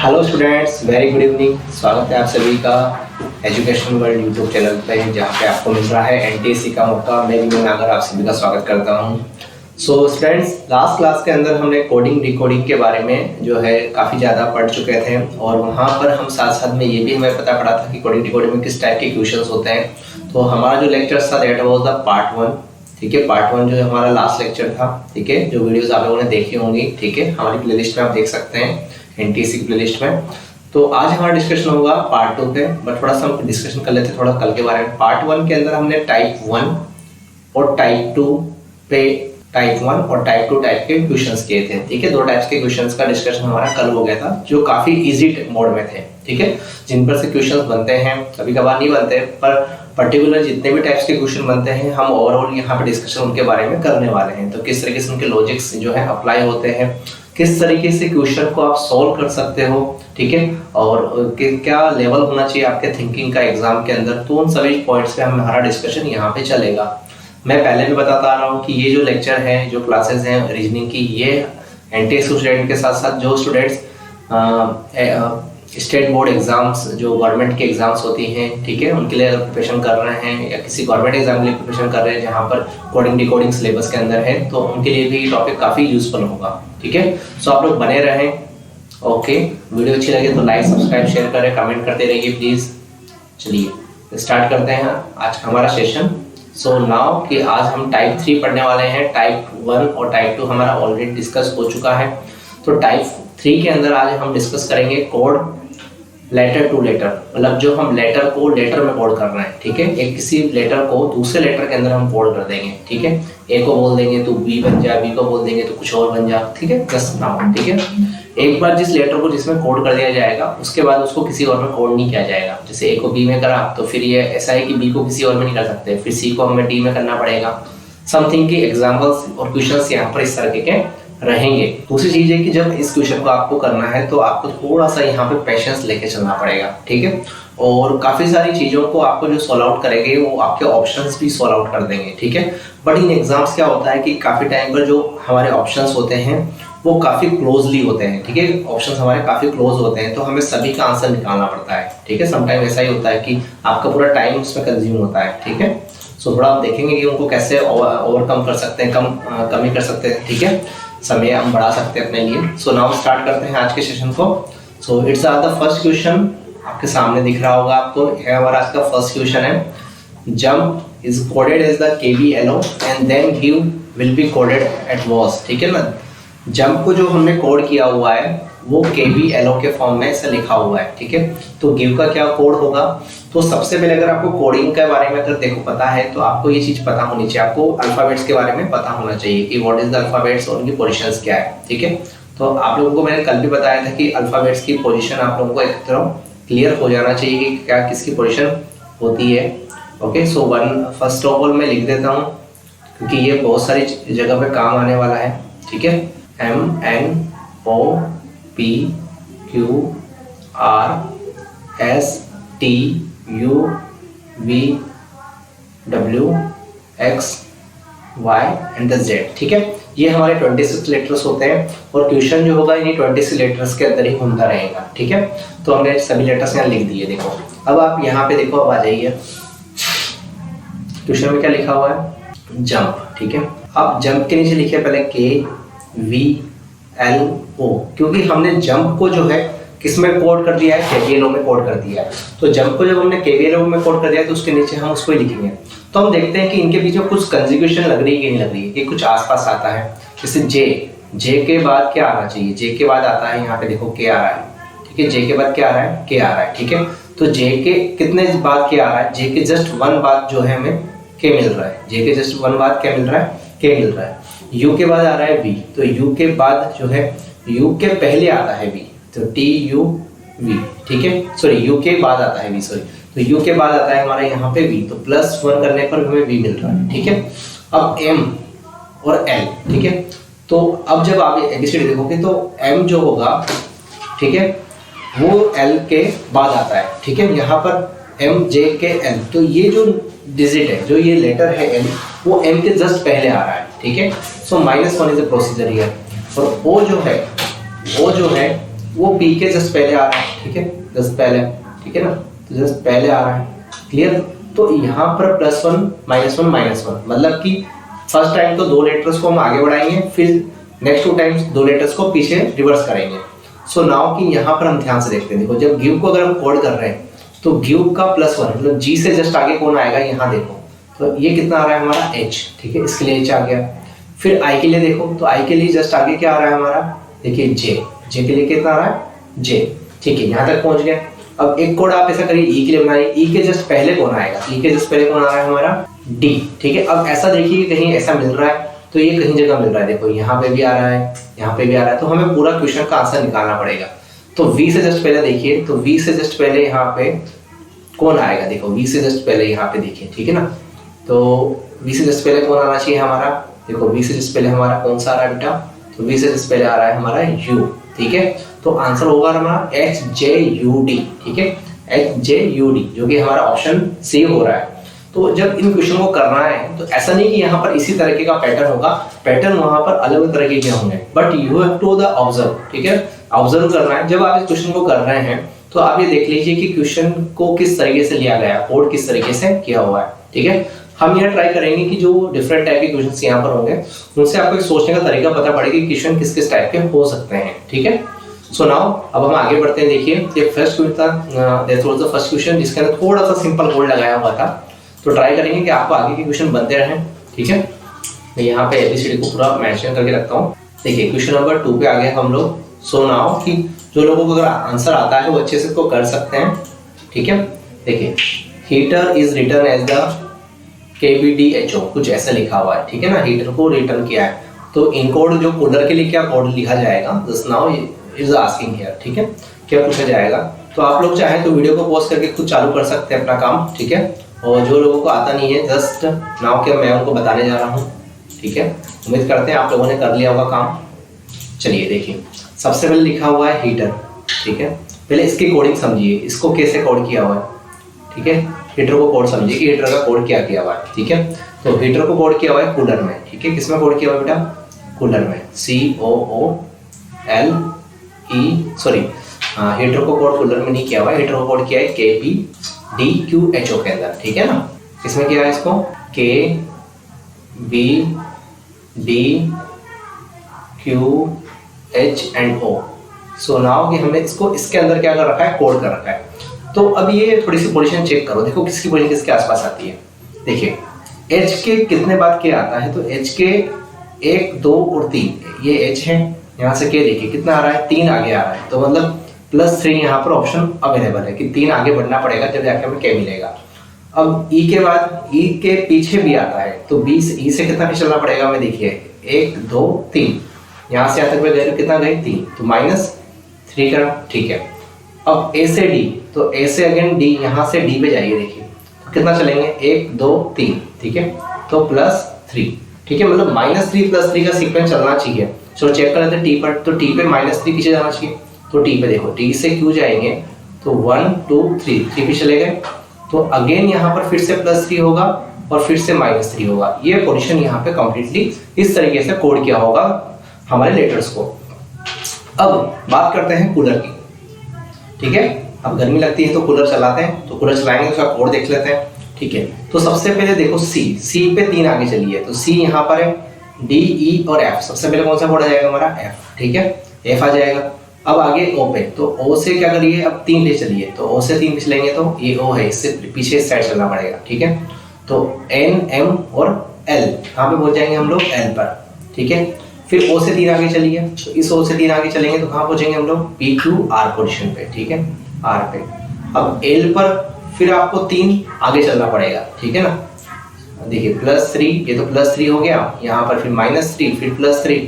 Hello students, very good evening. स्वागत है आप सभी का एजुकेशन वर्ल्ड यूट्यूब चैनल पे, जहाँ पे आपको मिल रहा है एनटीएससी का मौका। मैं विनोद नागर आप सभी का स्वागत करता हूँ। सो स्टूडेंट्स, लास्ट क्लास के अंदर हमने कोडिंग डिकोडिंग के बारे में जो है काफ़ी ज़्यादा पढ़ चुके थे, और वहाँ पर हम साथ साथ में ये भी हमें पता पड़ा था कि कोडिंग डिकोडिंग में किस टाइप के क्वेश्चंस होते हैं। तो हमारा जो लेक्चर था दैट वाज द पार्ट 1। ठीक है, पार्ट 1 जो है हमारा लास्ट लेक्चर था। ठीक है, जो वीडियोस आप लोगों ने देखी होंगी, ठीक है, हमारी प्लेलिस्ट में आप देख सकते हैं, एनटीएससी की प्लेलिस्ट में। तो आज हमारा डिस्कशन होगा पार्ट 2 पे, बट थोड़ा सा हम डिस्कशन कर लेते हैं थोड़ा कल के बारे में। पार्ट 1 के अंदर हमने टाइप 1 और टाइप 2 पे टाइप 1 और टाइप 2 टाइप के क्वेश्चंस किए थे। ठीक है, 2 टाइप्स के क्वेश्चंस का डिस्कशन हमारा कल हो गया था, जो काफी इजी मोड में थे। ठीक है, जिन पर से क्वेश्चंस बनते हैं, कभी कभार नहीं बनते, पर पर्टिकुलर जितने भी टाइप्स के क्वेश्चन बनते हैं हम ओवरऑल यहाँ पे डिस्कशन उनके बारे में करने वाले हैं। तो किस तरीके से उनके लॉजिक्स जो है अप्लाई होते हैं, किस तरीके से क्वेश्चन को आप सॉल्व कर सकते हो, ठीक है, और क्या लेवल होना चाहिए आपके थिंकिंग का एग्जाम के अंदर, तो उन सभी पॉइंट्स पे हमारा डिस्कशन यहाँ पे चलेगा। मैं पहले भी बताता आ रहा हूँ कि ये जो लेक्चर है, जो क्लासेस हैं रीजनिंग की, ये एनटीएससी स्टूडेंट के साथ साथ जो स्टूडेंट्स स्टेट बोर्ड एग्जाम्स, जो गवर्नमेंट के एग्जाम्स होती हैं, ठीक है, उनके लिए अगर प्रिपरेशन कर रहे हैं या किसी गवर्नमेंट एग्जाम के लिए प्रिपरेशन कर रहे हैं जहाँ पर कोडिंग डिकोडिंग सिलेबस के अंदर है, तो उनके लिए भी टॉपिक काफ़ी यूजफुल होगा। ठीक है, सो आप लोग बने रहें। ओके, वीडियो अच्छी लगे तो लाइक सब्सक्राइब शेयर करें, कमेंट करते रहिए प्लीज़। चलिए स्टार्ट करते हैं आज का हमारा सेशन। सो नाउ कि आज हम टाइप 3 पढ़ने वाले हैं। टाइप 1 और टाइप 2 हमारा ऑलरेडी डिस्कस हो चुका है। तो टाइप 3 के अंदर आज हम डिस्कस करेंगे कोड लेटर टू लेटर, मतलब जो हम लेटर को लेटर में कोड करना है। ठीक है, एक किसी लेटर को दूसरे लेटर के अंदर हम कोड कर देंगे। ठीक है, ए को बोल देंगे तो बी बन जा, बी को बोल देंगे तो कुछ और बन जा। ठीक है, जस्ट नाउ। ठीक है, एक बार जिस लेटर को जिसमें कोड कर दिया जाएगा, उसके बाद उसको किसी और में कोड नहीं किया जाएगा। जैसे ए को बी में करा तो फिर ये ऐसा है कि बी को किसी और में नहीं कर सकते, फिर सी को हमें डी में करना पड़ेगा। समथिंग की एग्जाम्पल्स और क्वेश्चंस यहाँ पर इस तरह के रहेंगे। दूसरी चीज है कि जब इस क्वेश्चन को आपको करना है तो आपको थोड़ा सा यहाँ पे पेशेंस लेके चलना पड़ेगा। ठीक है, और काफी सारी चीजों को आपको जो सॉल्व आउट करेंगे वो आपके ऑप्शंस भी सॉल्व आउट कर देंगे। ठीक है, बट इन एग्जाम्स क्या होता है कि काफी टाइम पर जो हमारे ऑप्शंस होते हैं वो काफी क्लोजली होते हैं। ठीक है, ऑप्शंस हमारे काफी क्लोज होते हैं, तो हमें सभी का आंसर निकालना पड़ता है। ठीक है, समटाइम ऐसा ही होता है कि आपका पूरा टाइम उसमें कंज्यूम होता है। ठीक है, सो थोड़ा आप देखेंगे कि उनको कैसे ओवरकम कर सकते हैं, कमी कर सकते हैं। ठीक है, समय हम बढ़ा सकते हैं अपने लिए। सो नाउ स्टार्ट करते हैं आज के सेशन को। So it's the first question, आपके सामने दिख रहा होगा आपको। है हमारा आज का फर्स्ट क्वेश्चन है, jump is coded as the KVLO and then give will be coded at was. ठीक है ना, जंप को जो हमने कोड किया हुआ है वो KVLO के फॉर्म में ऐसा लिखा हुआ है। ठीक है, तो गिव का क्या कोड होगा। तो सबसे पहले अगर आपको कोडिंग के बारे में अगर देखो पता है तो आपको ये चीज पता होनी चाहिए, आपको अल्फाबेट्स के बारे में पता होना चाहिए कि व्हाट इज द अल्फाबेट्स और उनकी पोजीशंस क्या है। ठीक है, तो आप लोगों को मैंने कल भी बताया था कि अल्फाबेट्स की पोजीशन आप लोगों को एक तरह क्लियर हो जाना चाहिए कि क्या किसकी पोजीशन होती है। Okay, so first of all मैं लिख देता हूँ क्योंकि ये बहुत सारी जगह पे काम आने वाला है। ठीक है, MNOPQRSTUVWXY एंड Z। ठीक है, ये हमारे 26 लेटर्स होते हैं और क्वेश्चन जो होगा इन्हीं 26 लेटर्स के अंदर ही घूमता रहेगा। ठीक है, तो हमने सभी लेटर्स यहाँ लिख दिए। देखो अब आप यहाँ पे देखो, अब आ जाइए, क्वेश्चन में क्या लिखा हुआ है, जंप। ठीक है, अब जंप के नीचे लिखे पहले KVLO, क्योंकि हमने जंप को जो है किसमें कोड कर दिया है, KVLO में कोड कर दिया है। तो जंप को जब हमने KVLO में कोड कर दिया है तो उसके नीचे हम उसको ही लिखेंगे। तो हम देखते हैं कि इनके बीच में कुछ कंजुगेशन लग रही है कि नहीं लग रही है, कि कुछ आसपास आता है। जैसे जे के बाद क्या आना चाहिए, जे के बाद आता है, यहाँ पे देखो K आ रहा है। ठीक है, जे के बाद क्या आ रहा है, K आ रहा है। ठीक है, तो जे के कितने बाद K आ रहा है, जे के जस्ट 1 बाद जो है हमें K मिल रहा है। जे के जस्ट 1 बाद क्या मिल रहा है, K मिल रहा है। U के बाद आ रहा है V, तो U के बाद जो है U के पहले आता है V, तो TUV। ठीक है, सॉरी U के बाद आता है V, सॉरी, तो U के बाद आता है हमारा यहाँ पे V, तो +1 करने पर हमें V मिल रहा है। ठीक है, अब M और L। ठीक है, तो अब जब आप ABCD देखोगे तो M जो होगा, ठीक है, वो L के बाद आता है। ठीक है, यहाँ पर MJKL, तो ये जो डिजिट है, जो ये लेटर है L, वो M के जस्ट पहले आ रहा है। ठीक है, सो -1 इज द प्रोसीजर हियर। और O जो है वो जो है वो पी के जस्ट पहले आ रहा है, ठीक है, जस्ट पहले, ठीक है ना, तो जस्ट पहले आ रहा है, क्लियर। तो यहाँ पर +1 -1 -1 मतलब कि फर्स्ट टाइम तो 2 लेटर्स को हम आगे बढ़ाएंगे, फिर नेक्स्ट 2 टाइम्स 2 लेटर्स को पीछे रिवर्स करेंगे। सो नाउ कि यहाँ पर हम ध्यान से देखते हैं, देखो जब गिव को अगर हम कोड कर रहे हैं तो गिव का +1 मतलब जी से जस्ट आगे कौन आएगा, यहाँ देखो, तो ये कितना आ रहा है हमारा h, ठीक है, इसके लिए h आ गया। फिर i के लिए देखो, तो i के लिए जस्ट आगे क्या आ रहा है हमारा, देखिए j के लिए कितना आ रहा है j, ठीक है, यहाँ तक पहुंच गया। अब एक कोड आप ऐसा करिए e के लिए बनाइए, e के जस्ट पहले कौन आएगा, e के जस्ट पहले कौन आ रहा है हमारा d, ठीक है। अब ऐसा देखिए कहीं ऐसा मिल रहा है, तो ये कहीं जगह मिल रहा है, देखो यहाँ पे भी आ रहा है, यहाँ पे भी आ रहा है, तो हमें पूरा क्वेश्चन का आंसर निकालना पड़ेगा। तो v से जस्ट पहले देखिए, तो v से जस्ट पहले यहाँ पे कौन आएगा, देखो v से जस्ट पहले यहाँ पे देखिए, ठीक है ना, तो v से जस्ट पहले कौन आना चाहिए हमारा, देखो v से जस्ट पहले हमारा कौन सा आ रहा है बेटा, तो v से जस्ट पहले आ रहा है हमारा u, ठीक है। तो आंसर होगा हमारा HJUD, ठीक है, HJUD, जो कि हमारा ऑप्शन सी हो रहा है। तो जब इन क्वेश्चन को करना है तो ऐसा नहीं कि यहाँ पर इसी तरीके का पैटर्न होगा, पैटर्न वहां पर अलग अलग तरीके के होंगे, but you have to the observe, ठीक है, ऑब्जर्व करना है। जब आप इस क्वेश्चन को कर रहे हैं तो आप ये देख लीजिए कि क्वेश्चन को किस तरीके से लिया गया है, कोड किस तरीके से किया हुआ है, ठीक है। हम यह ट्राई करेंगे कि जो डिफरेंट टाइप के क्वेश्चंस यहाँ पर होंगे उनसे आपको एक सोचने का तरीका पता पड़ेगा कि क्वेश्चन किस किस टाइप के हो सकते हैं, ठीक है। सो नाउ अब हम आगे बढ़ते हैं। देखिए ये फर्स्ट क्वेश्चन था, that was the first question जिसके अंदर थोड़ा सा सिंपल कोड लगाया हुआ था। तो ट्राई करेंगे कि आपको आगे के क्वेश्चन बनते रहें, ठीक है। मैं यहाँ पे एबीसीडी को पूरा मेंशन करके रखता हूँ। देखिए क्वेश्चन नंबर 2 पे आ गए हम लोग। सो नाउ कि जो लोगों को अगर आंसर आता है वो अच्छे से इसको कर सकते हैं, ठीक है। देखिए heater is return as the KBDHO, कुछ ऐसा लिखा हुआ है, ठीक है ना, हीटर को रिटर्न किया है। तो इनकोड जो कूलर के लिए क्या कोड लिखा जाएगा, just now is asking here, ठीक है, क्या पूछा जाएगा। तो आप लोग चाहे तो वीडियो को पॉज करके खुद चालू कर सकते हैं अपना काम, ठीक है। और जो लोगों को आता नहीं है जस्ट नाउ क्या मैं उनको बताने जा रहा हूँ, ठीक है। उम्मीद करते हैं आप लोगों ने कर लिया होगा काम। चलिए देखिए सबसे पहले लिखा हुआ है हीटर, ठीक है। पहले इसकी कोडिंग समझिए, इसको कैसे कोड किया हुआ है, ठीक है। हीटर को कोड समझिए कि हीटर का कोड क्या किया हुआ है, ठीक है। तो हीटर को कोड किया हुआ है कूलर में, ठीक है। किसमें कोड किया हुआ है बेटा, कूलर में, हीटर को कोड कूलर में नहीं किया हुआ है, हीटर को कोड किया है KBDQHO के अंदर, ठीक है ना। किसमें किया है इसको, KBDQHO। सो नाउ कि हमने इसको इसके अंदर क्या कर रखा है, कोड कर रखा है। तो अब ये थोड़ी सी पोजीशन चेक करो, देखो किसकी पोजीशन किसके आसपास आती है। देखिए H के कितने बाद के आता है, तो H के 1 2 और 3, ये H है, यहाँ से K देखिए कितना आ रहा है, 3 आगे आ रहा है, तो मतलब +3 यहाँ पर ऑप्शन अवेलेबल है कि 3 आगे बढ़ना पड़ेगा जब जाके हमें K मिलेगा। अब E के बाद E के पीछे भी आता है, तो E से कितना भी चलना पड़ेगा हमें, देखिए 1 2 3, यहाँ से यहाँ तक गए कितना गए 3, तो -3 का, ठीक है। अब A से D, तो A से अगेन D, यहाँ से D पे जाइए, देखिए तो कितना चलेंगे 1 2 3, ठीक है, तो +3, ठीक है, मतलब -3 +3 का सीक्वेंस चलना चाहिए। चलो चेक कर लेते हैं T पर, तो T पे -3 पीछे जाना चाहिए, तो T पे देखो T से Q जाएंगे तो 1 2 3 पे चले गए, तो अगेन यहाँ पर फिर से +3 होगा और फिर से -3 होगा। ये पोजीशन यहाँ पे कंप्लीटली इस तरीके से कोड किया होगा हमारे लेटर्स को। अब बात करते हैं कूलर की, ठीक है। अब गर्मी लगती है तो कूलर चलाते हैं, तो कूलर चलाएंगे उसका कोड देख लेते हैं, ठीक है। तो सबसे पहले देखो C पे 3 आगे चलिए, तो C यहाँ पर है, D E और F, सबसे पहले कौन सा कोड आ जाएगा हमारा F, ठीक है, F आ जाएगा। अब आगे O पे, तो O से क्या करिए, अब 3 ले चलिए, तो O से 3 चलेंगे तो ये O है, इससे पीछे इस साइड चलना पड़ेगा, ठीक है। तो N M और L, कहाँ पे पहुंच जाएंगे हम लोग, L पर, ठीक है। फिर O से 3 आगे चलिए, तो इस O से 3 आगे चलेंगे तो कहाँ पहुंचेंगे हम लोग, PQ R पोजीशन पे, ठीक है, R पे। अब L पर फिर आपको 3 आगे चलना पड़ेगा, ठीक है ना। देखिए +3, ये तो +3 हो गया, यहाँ पर फिर -3, फिर +3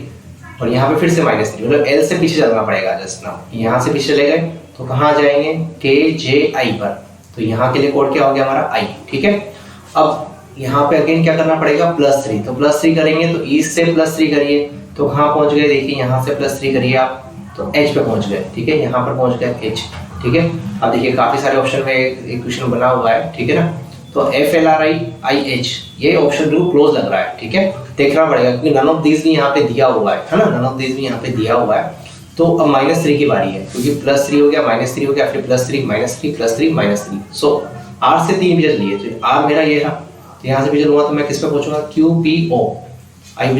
और यहाँ पे फिर से -3, मतलब L से पीछे चलना पड़ेगा जस्ट नाउ। यहाँ से पीछे चले गए तो कहाँ जाएंगे, KJI पर, तो यहाँ के लिए कोड क्या हो गया हमारा I, ठीक है। अब यहाँ पे अगेन क्या करना पड़ेगा, +3, तो +3 करेंगे तो E से +3 करिए, तो कहाँ पहुँच गए, देखिए यहाँ से +3 करिए आप तो H पे पहुँच गए, ठीक है, यहाँ पर पहुँच गए H, ठीक है। अब देखिए काफी सारे ऑप्शन में एक क्वेश्चन बना हुआ है, ठीक है ना। तो FLRIIH ये ऑप्शन बिल्कुल क्लोज लग रहा है, ठीक है, देखना पड़ेगा क्योंकि नन ऑफ दीज भी यहाँ पे दिया हुआ है ना, नन ऑफ दीज भी यहाँ पे दिया हुआ है। तो अब -3 की बारी है, क्योंकि +3 हो गया, -3 हो गया, फिर +3 -3 +3 -3। सो R से 3 बिजल लिए, तो R मेरा ये रहा, तो यहाँ से बिजल हुआ तो मैं किस पे पहुंचूंगा, QPO, I am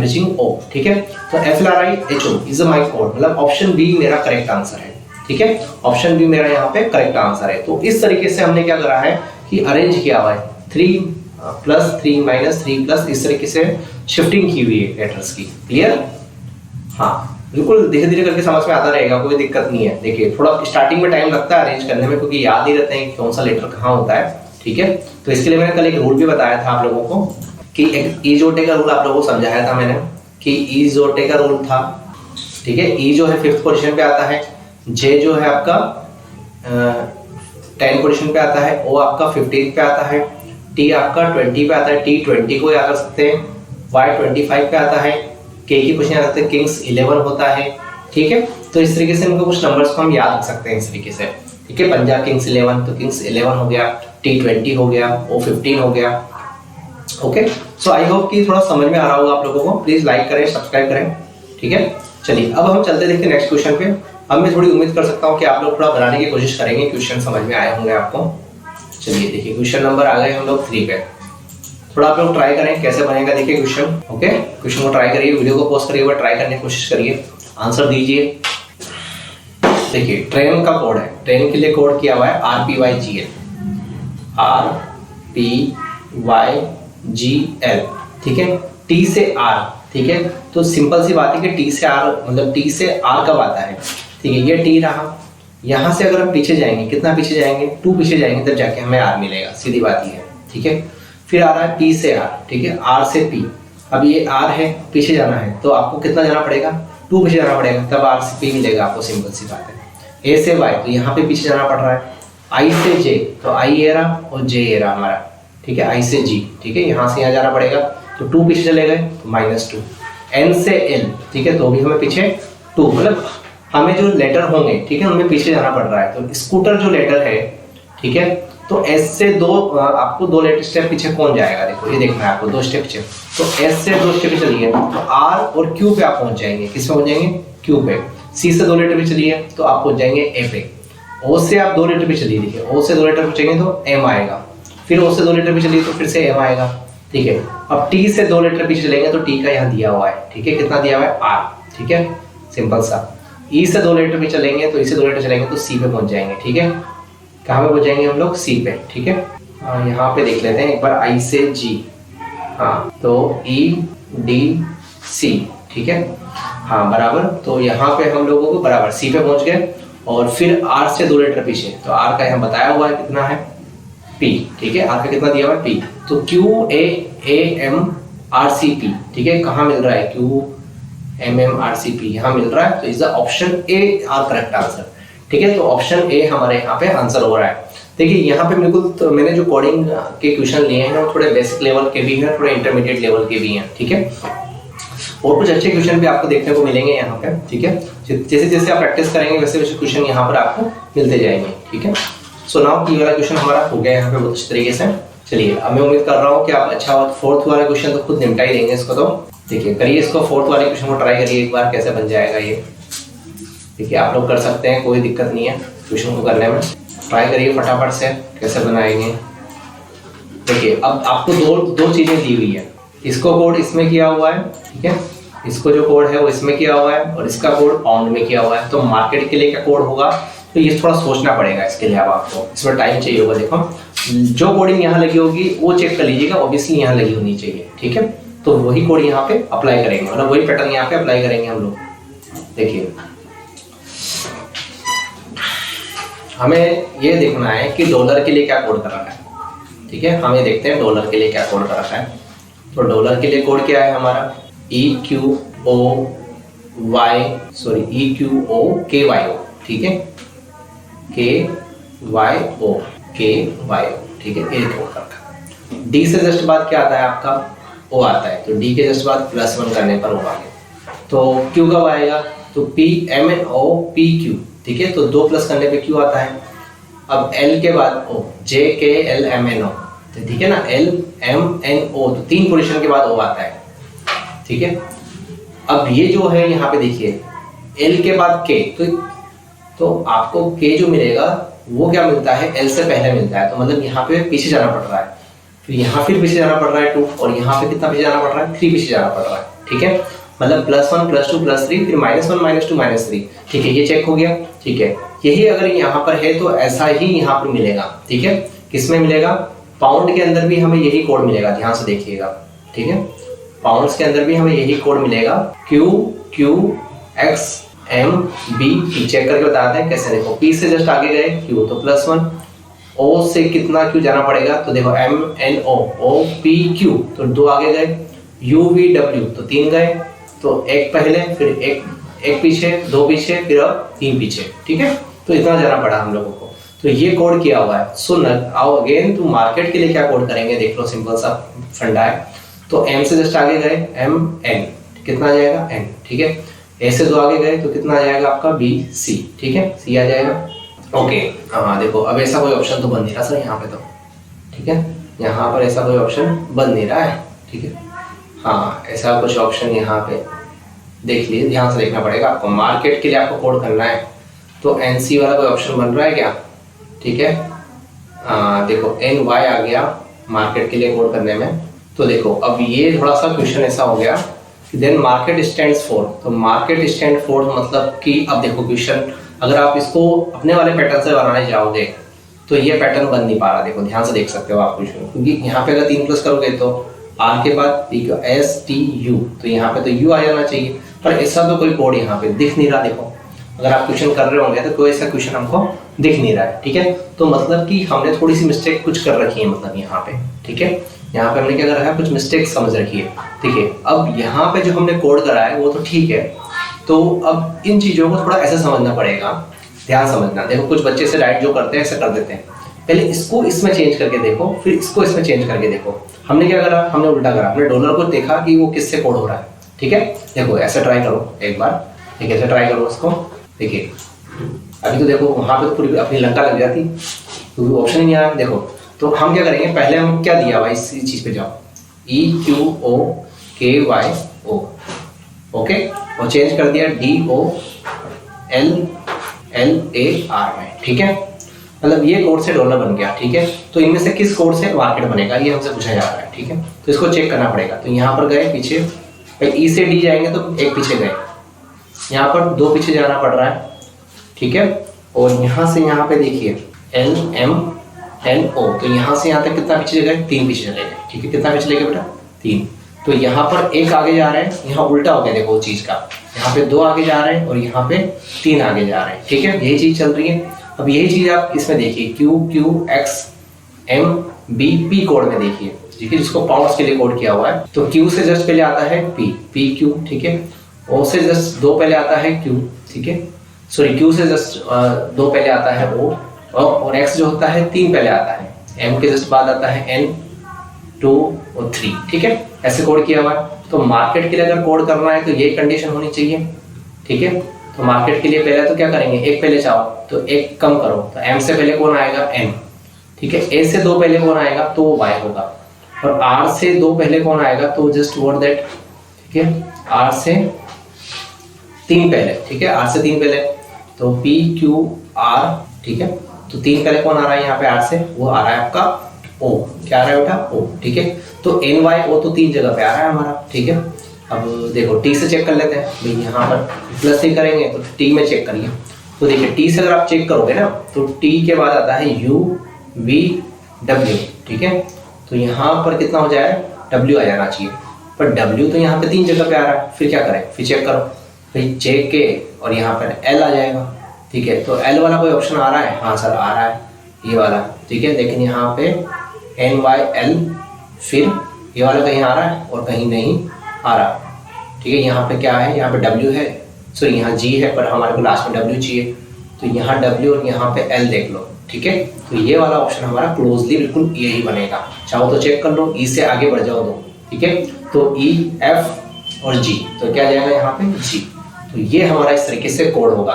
reaching O, ठीक है। तो FLRIHO इज माई कोड, मतलब ऑप्शन बी मेरा करेक्ट आंसर है, ठीक है। ऑप्शन बी मेरा यहाँ पे करेक्ट आंसर है। तो इस तरीके से हमने क्या करा है कि अरेंज किया हुआ है, 3 + 3 -3 प्लस, इस तरीके से शिफ्टिंग की हुई है लेटर्स की। क्लियर? हाँ, बिल्कुल धीरे धीरे करके समझ में आता रहेगा, कोई दिक्कत नहीं है। देखिए थोड़ा स्टार्टिंग में टाइम लगता है अरेंज करने में, क्योंकि याद नहीं रहता है कि कौन सा लेटर कहाँ होता है, ठीक है। तो इसके लिए मैंने कल एक रूल भी बताया था आप लोगों को, कि एक इजोटे का रूल आप लोगों को समझाया था मैंने, कि इजोटे का रूल था, ठीक है। ई जो है 5th पोजीशन पे आता है, जे जो है आपका 10 पोजीशन पे आता है, ओ आपका 15 पे आता है, टी आपका 20 पे आता है, टी 20 को याद कर सकते हैं, वाई 25 पे आता है, के की पोजीशन आ सकते हैं, किंग्स 11 होता है, ठीक है। तो इस तरीके से इनको कुछ नंबर्स को हम याद रख सकते हैं इस तरीके से, ठीक है। पंजाब किंग्स 11, तो किंग्स 11 हो गया, टी 20 हो गया, ओ 15 हो गया, ओके। सो आई होप कि थोड़ा समझ में आ रहा होगा आप लोगों को। प्लीज लाइक करें, सब्सक्राइब करें, ठीक है। चलिए अब हम चलते देखते नेक्स्ट क्वेश्चन पे। अब मैं थोड़ी उम्मीद कर सकता हूँ कि आप लोग थोड़ा बनाने की कोशिश करेंगे, क्वेश्चन समझ में आए होंगे आपको। चलिए देखिए क्वेश्चन नंबर आ गए हम लोग 3 पे, थोड़ा आप लोग ट्राई करें कैसे बनेगा, देखिए क्वेश्चन, ओके। क्वेश्चन को ट्राई करिए, वीडियो को पॉज करिए, ट्राई करने की कोशिश करिए, आंसर दीजिए। देखिए ट्रेन का कोड है, ट्रेन के लिए कोड किया हुआ है RPYGL, RPYGL, ठीक है। T से R, ठीक है। तो सिंपल सी बात है कि T से R, मतलब T से R कब आता है, ठीक है। ये T रहा, यहाँ से अगर हम पीछे जाएंगे, कितना पीछे जाएंगे, 2 पीछे जाएंगे, तब जाके हमें R मिलेगा, सीधी बात ही है, ठीक है। फिर आ रहा है P से R, ठीक है, R से P। अब ये R है, पीछे जाना है तो आपको कितना जाना पड़ेगा, 2 पीछे जाना पड़ेगा, तब R से P मिलेगा आपको, सिंपल सी बात है। A से Y, तो यहाँ पे पीछे जाना पड़ रहा है। I से J, तो I ये रहा और J ये रहा हमारा, ठीक है। I से G, ठीक है, यहाँ से यहाँ जाना पड़ेगा, तो 2 पीछे चले गए तो -2। N से L, ठीक है, तो भी हमें पीछे 2, मतलब हमें जो लेटर होंगे, ठीक है, उनमें पीछे जाना पड़ रहा है। तो स्कूटर जो लेटर है, ठीक है, तो S से आपको 2 लेटर स्टेप पीछे कौन जाएगा, देखो ये देखना है आपको, 2 स्टेप पीछे। तो S से 2 स्टेप चलिए तो R और Q पे आप पहुंच जाएंगे, किस पे पहुंच जाएंगे, Q पे। C से 2 लेटर पे चलिए तो आप पहुंच जाएंगे A पे। O से आप 2 लेटर पे चलिए, देखिए O से 2 लेटर पूछेंगे तो M आएगा, फिर O से 2 लेटर पे चलिए तो फिर से M आएगा, ठीक है। अब T से 2 लेटर पीछे चलेंगे तो T का यहाँ दिया हुआ है, ठीक है, कितना दिया हुआ है, R, ठीक है, सिंपल सा। E से 2 लेटर पे चलेंगे तो E से 2 लेटर चलेंगे तो C पे पहुंच जाएंगे, ठीक है। कहाँ पे पहुंच जाएंगे हम लोग, C पे, ठीक है। यहाँ पे देख लेते हैं एक बार, I से G, हाँ, तो EDC, ठीक है, हाँ बराबर। तो यहाँ पे हम लोगों को बराबर C पे पहुंच गए, और फिर R से 2 लेटर पीछे, तो R का यहाँ बताया हुआ है कितना है, P, ठीक है, R का कितना दिया हुआ है, P। तो QAMRCP, ठीक है, कहाँ मिल रहा है, QMMRCP यहाँ मिल रहा है, तो is the option A are correct answer, ठीक है। तो ऑप्शन A हमारे यहाँ पे आंसर हो रहा है। देखिए यहाँ पे बिल्कुल, तो मैंने जो कोडिंग के क्वेश्चन लिए हैं वो थोड़े बेसिक लेवल के भी हैं, थोड़े इंटरमीडिएट लेवल के भी हैं, ठीक है। और कुछ अच्छे क्वेश्चन भी आपको देखने को मिलेंगे यहाँ पे, ठीक है। जैसे जैसे आप प्रैक्टिस करेंगे वैसे वैसे क्वेश्चन यहाँ पर आपको मिलते जाएंगे, ठीक है। सो नाउ की वाला क्वेश्चन हमारा हो गया यहाँ पे बहुत अच्छे तरीके से। चलिए अब मैं उम्मीद कर रहा हूँ कि आप अच्छा 4th वाला क्वेश्चन तो खुद निपटा ही देंगे इसको, तो देखिए करिए इसको, 4th वाले क्वेश्चन को ट्राई करिए एक बार, कैसे बन जाएगा ये। देखिए आप लोग कर सकते हैं, कोई दिक्कत नहीं है क्वेश्चन को करने में, ट्राई करिए फटाफट से कैसे बनाएंगे। देखिए अब आपको दो चीजें दी हुई है, इसको कोड इसमें किया हुआ है, ठीक है, इसको जो कोड है वो इसमें किया हुआ है, और इसका कोड पाउंड में किया हुआ है। तो मार्केट के लिए क्या कोड होगा, तो ये थोड़ा सोचना पड़ेगा इसके लिए, अब आपको इसमें टाइम चाहिए होगा। देखो जो कोडिंग यहाँ लगी होगी वो चेक कर लीजिएगा, ऑब्वियसली यहाँ लगी होनी चाहिए, ठीक है। तो वही कोड यहाँ पे अप्लाई करेंगे, मतलब वही पैटर्न यहाँ पे अप्लाई करेंगे हम लोग। देखिए हमें ये देखना है कि डॉलर के लिए क्या कोड कर रखा है, ठीक है। हमें देखते हैं डॉलर के लिए क्या कोड कर रखा है। तो डॉलर के लिए कोड क्या है हमारा, EQOKYO, ठीक है, KYO, ठीक है, ये कोड कर रखा है। D से जस्ट बाद क्या आता है आपका, O आता है, तो D के जस्ट बाद +1 करने पर O आ गया। तो Q कब आएगा, तो PMNOPQ, ठीक है, तो 2 प्लस करने पे Q आता है। अब L के बाद O, JKLMNO, तो ठीक है ना, LMNO, तो 3 पोजीशन के बाद O आता है, ठीक है। अब ये जो है यहाँ पे देखिए L के बाद K, तो आपको K जो मिलेगा वो क्या मिलता है, L से पहले मिलता है, तो मतलब यहाँ पे पीछे जाना पड़ रहा है, फिर यहाँ फिर पीछे जाना पड़ रहा है 2, और यहाँ पे कितना पीछे जाना पड़ रहा है, 3 पीछे जाना पड़ रहा है। ठीक है, मतलब +1 +2 +3 फिर -1 -2 -3। ठीक है, ये चेक हो गया। ठीक है, यही अगर यहाँ पर है तो ऐसा ही यहाँ पर मिलेगा। ठीक है, किसमें मिलेगा, पाउंड के अंदर भी हमें यही कोड मिलेगा, ध्यान से देखिएगा। ठीक है, पाउंड्स के अंदर भी हमें यही कोड मिलेगा, QX MB। चेक करके बताते हैं कैसे। देखो P से जस्ट आगे गए Q तो +1, O से कितना Q जाना पड़ेगा, तो देखो MNO OPQ तो 2 आगे गए, UVW तो 3 गए, तो एक पहले फिर एक पीछे, 2 पीछे, फिर अब 3 पीछे। ठीक है, तो इतना जाना पड़ा हम लोगों को, तो ये कोड किया हुआ है। सो आओ अगेन तो मार्केट के लिए क्या कोड करेंगे, देख लो, सिंपल सा फंडा है। तो M से जस्ट आगे गए MN, कितना आ जाएगा N। ठीक है, A से 2 आगे गए तो कितना आ जाएगा आपका BC। ठीक है, C आ जाएगा। ओके, हाँ देखो अब ऐसा कोई ऑप्शन तो बन नहीं रहा सर यहाँ पे तो। ठीक है, यहाँ पर ऐसा कोई ऑप्शन बन नहीं रहा है। ठीक है, हाँ ऐसा कुछ ऑप्शन यहाँ पे देख लीजिए, ध्यान से देखना पड़ेगा आपको। मार्केट के लिए आपको कोड करना है तो NC वाला कोई ऑप्शन बन रहा है क्या। ठीक है, देखो NY आ गया मार्केट के लिए कोड करने में। तो देखो अब ये थोड़ा सा क्वेश्चन ऐसा हो गया कि देन मार्केट स्टैंड्स फॉर, तो मार्केट स्टैंड फॉर मतलब कि अब देखो क्वेश्चन अगर आप इसको अपने वाले पैटर्न से बनाने जाओगे तो ये पैटर्न बन नहीं पा रहा। देखो ध्यान से देख सकते हो आप क्वेश्चन, क्योंकि यहाँ पे अगर 3+ करोगे तो R के बाद STU, तो यहाँ पे तो U आ जाना चाहिए, पर ऐसा तो कोई कोड यहाँ पे दिख नहीं रहा। देखो अगर आप क्वेश्चन कर रहे होंगे तो कोई ऐसा क्वेश्चन हमको दिख नहीं रहा है। ठीक है, तो मतलब कि हमने थोड़ी सी मिस्टेक कुछ कर रखी है, मतलब यहाँ पे। ठीक है, यहाँ पे हमने क्या करा है, कुछ मिस्टेक समझ रखी है। ठीक है, अब यहाँ पे जो हमने कोड करा है वो तो ठीक है, तो अब इन चीज़ों को थोड़ा ऐसे समझना पड़ेगा, ध्यान समझना। देखो कुछ बच्चे से राइट जो करते हैं ऐसे कर देते हैं, पहले इसको इसमें चेंज करके देखो, फिर इसको इसमें चेंज करके देखो। हमने क्या करा, हमने उल्टा करा, हमने डॉलर को देखा कि वो किससे कोड हो रहा है। ठीक है, देखो ऐसे ट्राई करो एक बार, ठीक है, ऐसे ट्राई करो उसको। देखिए अभी तो देखो वहाँ पे तो पूरी अपनी लंका लग जाती, तो ऑप्शन ही नहीं आया। देखो तो हम क्या करेंगे, पहले हम क्या दिया हुआ इस चीज़ पे जाओ, EQOKYO, ओके, और चेंज कर दिया DOLLAR में। ठीक है, मतलब ये कोड से डॉलर बन गया। ठीक है, तो इनमें से किस कोड से मार्केट बनेगा ये हमसे पूछा जा रहा है। ठीक है, तो इसको चेक करना पड़ेगा। तो यहाँ पर गए पीछे, E से D जाएंगे तो एक पीछे गए, यहाँ पर 2 पीछे जाना पड़ रहा है। ठीक है, और यहाँ से यहाँ पे देखिए LMNO, तो यहाँ से यहाँ तक कितना पीछे गए, 3 पीछे चले गए। ठीक है, कितना पीछे चले गए बेटा, 3। तो यहाँ पर 1 आगे जा रहे हैं, यहाँ उल्टा हो गया। देखो वो चीज़ का, यहाँ पे 2 आगे जा रहे हैं और यहाँ पे 3 आगे जा रहे हैं। ठीक है, यही चीज़ चल रही है। अब यही चीज़ आप इसमें देखिए, QQXMBP कोड में देखिए, ठीक है, जिसको पाउंड्स के लिए कोड किया हुआ है। तो Q से जस्ट पहले आता है PQ। ठीक है, O से जस्ट 2 पहले आता है Q। ठीक है, सॉरी Q से जस्ट 2 पहले आता है O, और X जो होता है 3 पहले आता है, M के जस्ट बाद आता है N, 2 और 3। ठीक है, ऐसे कोड किया हुआ है। तो मार्केट के लिए अगर कोड करना है तो ये कंडीशन होनी चाहिए। ठीक है, तो मार्केट के लिए पहले तो क्या करेंगे, एक पहले चाहो तो एक कम करो, तो M से पहले कौन आएगा, N। ठीक है, A से 2 पहले कौन आएगा, तो Y होगा, और R से 2 पहले कौन आएगा, तो जस्ट वॉट दैट। ठीक है, R से 3 पहले, ठीक है, R से 3 पहले, तो PQR। ठीक है, तो 3 पहले कौन आ रहा है यहाँ पे R से, वो आ रहा है आपका O। क्या आ रहा है बेटा, O। ठीक है, तो NYO तो 3 जगह पे आ रहा है हमारा। ठीक है, अब देखो T से चेक कर लेते हैं भाई, यहाँ पर +3 करेंगे तो T में चेक करिए। तो देखिए T से अगर आप चेक करोगे ना तो T के बाद आता है UVW। ठीक है, तो यहाँ पर कितना हो जाए, W आ जाना चाहिए, पर W तो यहाँ पे 3 जगह पे आ रहा है। फिर क्या करें, फिर चेक करो भाई JK, और यहाँ पर L आ जाएगा। ठीक है, तो L वाला कोई ऑप्शन आ रहा है, हाँ सर आ रहा है ये वाला। ठीक है, लेकिन यहाँ पे NYL, फिर ये वाला कहीं आ रहा है और कहीं नहीं आ रहा। ठीक है, यहाँ पे क्या है, यहाँ पे W है, सॉरी यहाँ G है, पर हमारे को लास्ट में W चाहिए, तो यहाँ W और यहाँ पे L देख लो। ठीक है, तो ये वाला ऑप्शन हमारा क्लोजली बिल्कुल यही बनेगा। चाहो तो चेक कर लो, E से आगे बढ़ जाओ 2। ठीक है, तो E, F और G, तो क्या जाएगा यहाँ पे G। तो ये हमारा इस तरीके से कोड होगा।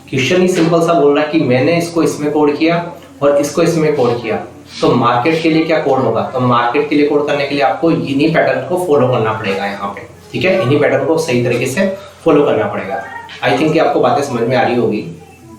क्वेश्चन ही सिंपल सा बोल रहा है कि मैंने इसको इसमें कोड किया और इसको इसमें कोड किया, तो मार्केट के लिए क्या कोड होगा। तो मार्केट के लिए कोड करने के लिए आपको इन्हीं पैटर्न को फॉलो करना पड़ेगा यहाँ पे। ठीक है, इन्हीं पैटर्न को सही तरीके से फॉलो करना पड़ेगा। आई थिंक कि आपको बातें समझ में आ रही होगी।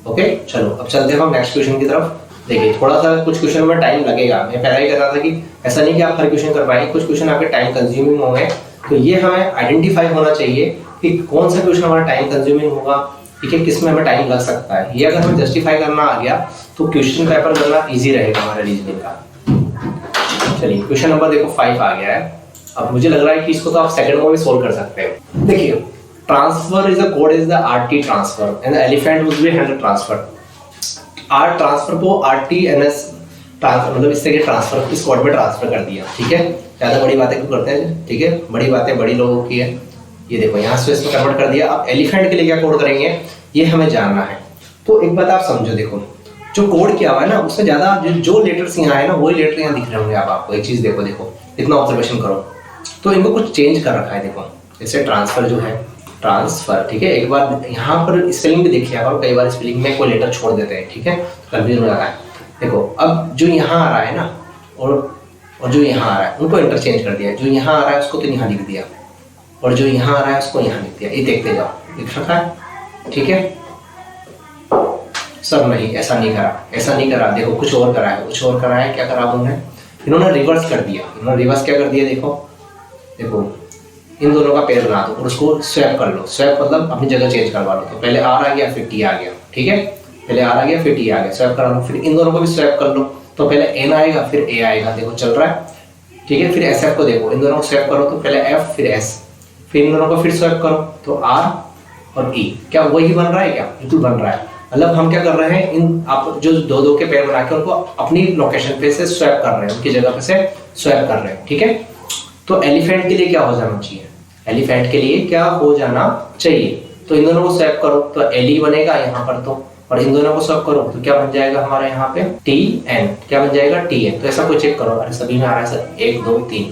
ओके, चलो अब चलते हैं हम नेक्स्ट क्वेश्चन की तरफ। देखिए थोड़ा सा कुछ क्वेश्चन में टाइम लगेगा, मैं पहले ही कह रहा था कि ऐसा नहीं कि आप हर क्वेश्चन कर पाएंगे, कुछ क्वेश्चन आपके टाइम कंज्यूमिंग होंगे, तो ये हमें आइडेंटिफाई होना चाहिए कि कौन सा क्वेश्चन हमारा टाइम कंज्यूमिंग होगा, ठीक है, किसमें हमें टाइम लग सकता है। ये अगर हमें जस्टिफाई करना आ गया तो क्वेश्चन पेपर करना ईजी रहेगा हमारे रीजनिंग का। चलिए क्वेश्चन नंबर देखो 5 आ गया है। अब मुझे लग रहा है कि इसको तो आप सेकंड में भी सोल्व कर सकते हो। देखिए transfer is the code is the RT transfer and the elephant would be handle transfer. R transfer को आरटीएनएस ट्रांसफर मतलब इससे के ट्रांसफर इस कोड में ट्रांसफर कर दिया, ठीक है। ज्यादा बड़ी बातें क्यों करते हैं, ठीक है, बड़ी बातें बड़ी लोगों की है। ये देखो यहाँ से इसमें कन्वर्ट कर दिया। अब एलिफेंट के लिए क्या कोड करेंगे ये हमें जानना है। तो एक बात आप समझो, देखो जो कोड किया हुआ है ना उससे ज्यादा जो लेटर्स यहाँ है ना वही लेटर यहाँ दिख रहे होंगे आपको। एक चीज देखो, देखो इतना ऑब्जर्वेशन करो तो इनको कुछ चेंज कर रखा है। देखो जैसे ट्रांसफर जो है ट्रांसफर, ठीक है, एक बार यहाँ पर स्पेलिंग भी देखिए और कई बार स्पेलिंग में कोई लेटर छोड़ देते हैं, ठीक है, कंफ्यूजन हो जाता है। देखो अब जो यहाँ आ रहा है ना और जो यहाँ आ रहा है उनको इंटरचेंज कर दिया। जो यहाँ आ रहा है उसको तो यहाँ लिख दिया और जो यहाँ आ रहा है उसको यहाँ लिख दिया। ये देखते जाओ, लिख रखा है, ठीक है। सब नहीं, ऐसा नहीं करा, ऐसा नहीं करा। देखो कुछ और करा है, कुछ और करा है। क्या करा इन्होंने रिवर्स कर दिया। इन्होंने रिवर्स क्या कर दिया, देखो देखो इन दोनों का पेयर बना दो और उसको स्वैप कर लो। स्वैप मतलब अपनी जगह चेंज करवा लो। तो पहले आर आ गया फिर टी आ गया, ठीक है, पहले आर आ गया फिर टी आ गया, स्वैप करा लो। फिर इन दोनों को भी स्वैप कर लो। तो पहले एन आएगा फिर ए आएगा, देखो चल रहा है, ठीक है। फिर एस एफ को देखो, इन दोनों को स्वैप करो तो पहले एफ फिर एस, फिर इन दोनों को फिर स्वैप करो तो आर और ई। क्या वही बन रहा है, क्या बिल्कुल बन रहा है। मतलब हम क्या कर रहे हैं, इन आप जो दो दो के पेयर बना के उनको अपनी लोकेशन पे से स्वैप कर रहे हैं, उनकी जगह पे से स्वैप कर रहे हैं, ठीक है। तो एलिफेंट के लिए क्या हो जाना चाहिए, एलिफेंट के लिए क्या हो जाना चाहिए। तो इन दोनों को स्वैप करो तो एल बनेगा यहाँ पर, तो और इन दोनों को स्वैप करो तो क्या बन जाएगा हमारे यहाँ पे टी एन। क्या बन जाएगा टी एन। तो ऐसा कोई चेक करो, अरे सभी में आ रहा है सर 1 2 3,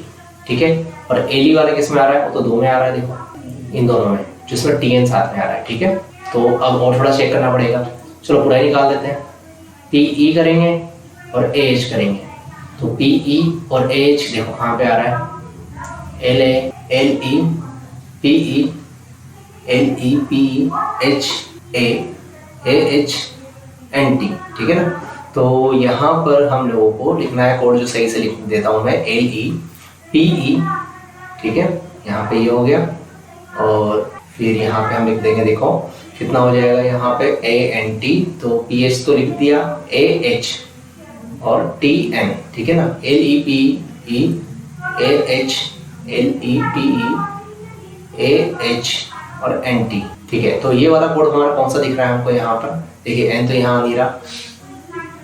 ठीक है। और एल वाले किस में आ रहा है, वो तो 2 में आ रहा है, देखो इन दोनों में जिसमें टी एन साथ में आ रहा है, ठीक है। तो अब और थोड़ा चेक करना पड़ेगा। चलो पूरा ही निकाल देते हैं। पी ई करेंगे और ए एच करेंगे। तो पी ई और ए एच देखो कहाँ पे आ रहा है, L A L E P E L E P H A H N T, ठीक है ना। तो यहाँ पर हम लोगों को लिखना है कोड, जो सही से लिख देता हूँ मैं, एल ई पी ई, ठीक है, यहाँ पे ये हो गया। और फिर यहाँ पे हम लिख देंगे, देखो कितना हो जाएगा यहाँ पे ए एन टी। तो पी एच तो लिख दिया, ए एच और टी एन, ठीक है ना। L E P E A H L E P E A H और एन टी, ठीक है। तो ये वाला कोड हमारा कौन सा दिख रहा है हमको यहाँ पर, देखिए एन तो यहाँ नहीं रहा।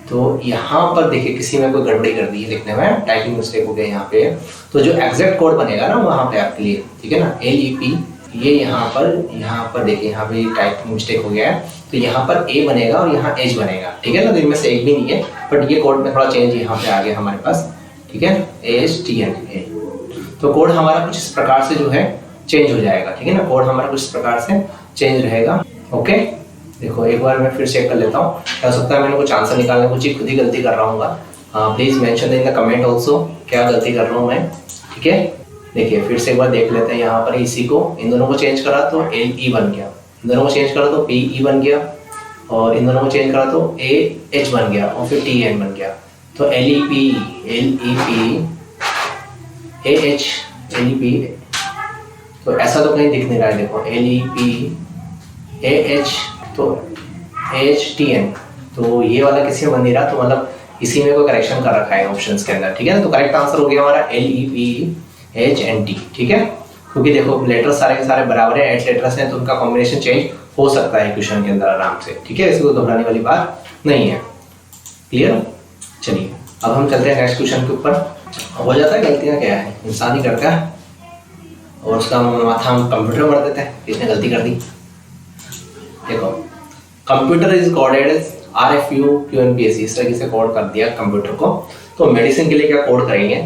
तो यहाँ पर देखिए किसी में कोई गड़बड़ी कर दी है लिखने में, टाइपिंग मिस्टेक हो गया यहाँ पे। तो जो एग्जैक्ट कोड बनेगा ना वहाँ पे आपके लिए, ठीक है ना, एल ई पी ये यहाँ पर देखिए यहाँ पे टाइपिंग मिस्टेक हो गया है। तो यहाँ पर ए बनेगा और यहाँ एच बनेगा, ठीक है ना। तो इनमें से एक भी नहीं है, बट ये कोड में थोड़ा चेंज यहाँ पे आ गया हमारे पास, ठीक है, A H T N A. तो कोड हमारा कुछ इस प्रकार से जो है चेंज हो जाएगा, ठीक है ना। कोड हमारा कुछ इस प्रकार से चेंज रहेगा। ओके, देखो एक बार मैं फिर चेक कर लेता हूँ, क्या हो सकता है मैंने कुछ आंसर निकालने कुछ खुद ही गलती कर रहा हूँ। Please mention in the comment also क्या गलती कर रहा हूँ मैं, ठीक है। देखिए फिर से एक बार देख लेते हैं। यहाँ पर इसी को इन दोनों को चेंज करा तो एल ई बन गया, इन दोनों को चेंज करा तो पी ई बन गया, और इन दोनों को चेंज करा तो ए एच बन गया और फिर टी एन बन गया। तो L E P A H L E P, तो ऐसा तो कहीं दिख नहीं रहा है। देखो L E P A H तो एच टी एन, तो ये वाला किसी में बन नहीं रहा। तो मतलब इसी में कोई करेक्शन कर रखा है ऑप्शंस के अंदर, ठीक है ना। तो करेक्ट आंसर हो गया हमारा L E P H N T, ठीक है। क्योंकि देखो लेटर सारे के सारे बराबर है, 8 लेटर्स हैं, तो उनका कॉम्बिनेशन चेंज हो सकता है क्वेश्चन के अंदर आराम से, ठीक है। इसको घबराने वाली बात नहीं है, क्लियर। चलिए अब हम चलते हैं नेक्स्ट क्वेश्चन के ऊपर। हो जाता है गलतियाँ, क्या है, इंसान ही करता है और उसका माथा हम कंप्यूटर भर देते हैं, इसने गलती कर दी। देखो computer is coded as RFU-QNPSC, इस तरीके से कोड कर दिया कंप्यूटर को। तो मेडिसिन के लिए क्या कोड करेंगे,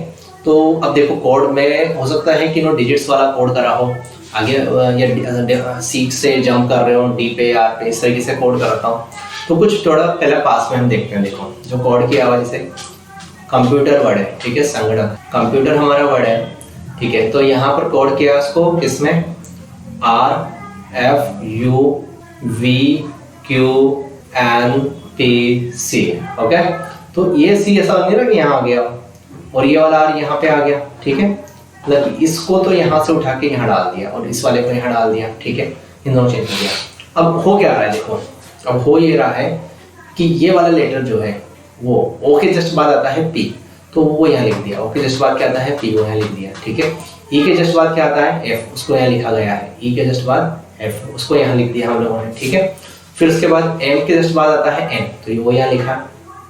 तो अब देखो कोड में हो सकता है कि नो डिजिट्स वाला कोड करा हो, आगे या सीट से जंप कर रहे हो डी पे आर पे, इस तरीके से कोड करता हूँ। तो कुछ थोड़ा पहले पास में हम देखते हैं। देखो जो कोड की आवाज़ से कंप्यूटर वर्ड है, ठीक है, संगणक कंप्यूटर हमारा वर्ड है, ठीक है। तो यहाँ पर कोड किया उसको किसमें, RFU V Q N P C। Okay, तो ये C ऐसा लग रहा है कि यहाँ आ गया और ये वाला R यहाँ पे आ गया, ठीक है। मतलब इसको तो यहाँ से उठा के यहाँ डाल दिया और इस वाले को यहाँ डाल दिया, ठीक है। इन दोनों चेंज हो गया। अब हो क्या रहा है देखो, अब हो ये रहा है कि ये वाला लेटर जो है वो O के जस्ट बाद आता है P, तो वो यहाँ लिख दिया। O के जस्ट बाद क्या आता है P, वो यहाँ लिख दिया, ठीक है। E के जस्ट बाद क्या आता है F, उसको यहाँ लिखा गया है। E के जस्ट बाद F, उसको यहाँ लिख दिया हम लोगों ने, ठीक है। फिर उसके बाद M के जस्ट बाद आता है N, तो ये वो यहाँ लिखा।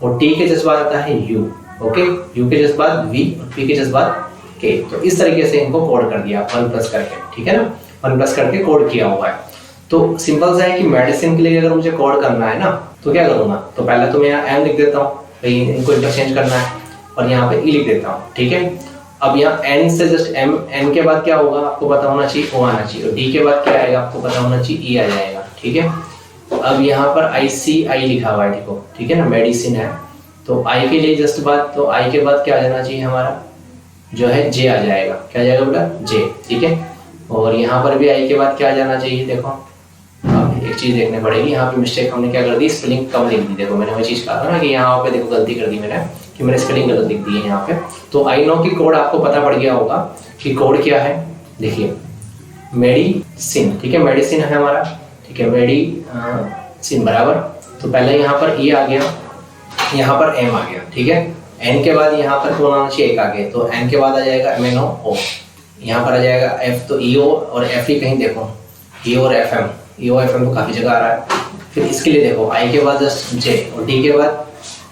और T के जस्ट बाद आता है U, ओके। U के जस्ट बाद V और P के जस्ट बाद K। तो इस तरीके से इनको कोड कर दिया 1+ करके, ठीक है ना। 1+ करके कोड किया हुआ है। तो सिंपल सा है कि मेडिसिन के लिए अगर मुझे कोड करना है ना, तो क्या करूँगा, तो पहले तो मैं यहाँ M लिख देता हूँ, इनको इंटरचेंज करना है, और यहाँ पे E लिख देता हूँ, ठीक है। अब यहाँ N से जस्ट N के बाद क्या होगा आपको पता होना चाहिए, O आना चाहिए, और D के बाद क्या आएगा आपको पता होना चाहिए, E आ जाएगा, ठीक है। अब यहाँ पर ICI लिखा हुआ है, देखो, ठीक है ना, मेडिसिन है, तो I के लिए जस्ट बाद, तो I के बाद क्या आ जाना चाहिए हमारा जो है J आ जाएगा, क्या आ जाएगा बेटा J, ठीक है। और यहाँ पर भी I के बाद क्या आ जाना चाहिए, देखो अब एक चीज देखने पड़ेगी, यहाँ पे मिस्टेक हमने क्या कर दी, स्पेलिंग कम लिख दी। देखो मैंने वही चीज कहा था ना कि यहाँ पे देखो गलती कर दी मैंने, कि मैंने स्पेलिंग गलत लिख दी है यहाँ पे। तो आई नो की कोड आपको पता पड़ गया होगा कि कोड क्या है। देखिए मेडिसिन, ठीक है, मेडिसिन है हमारा, ठीक है, मेडिसिन बराबर। तो पहले यहाँ पर E आ गया, यहाँ पर M आ गया, ठीक है। N के बाद यहाँ पर कौन आना चाहिए, एक आ गया, तो N के बाद आ जाएगा MNO, यहाँ पर आ जाएगा F, तो EO और FE कहीं देखो, EO और FM, EO FM तो काफी जगह आ रहा है। फिर इसके लिए देखो I के बाद जस्ट J और D के बाद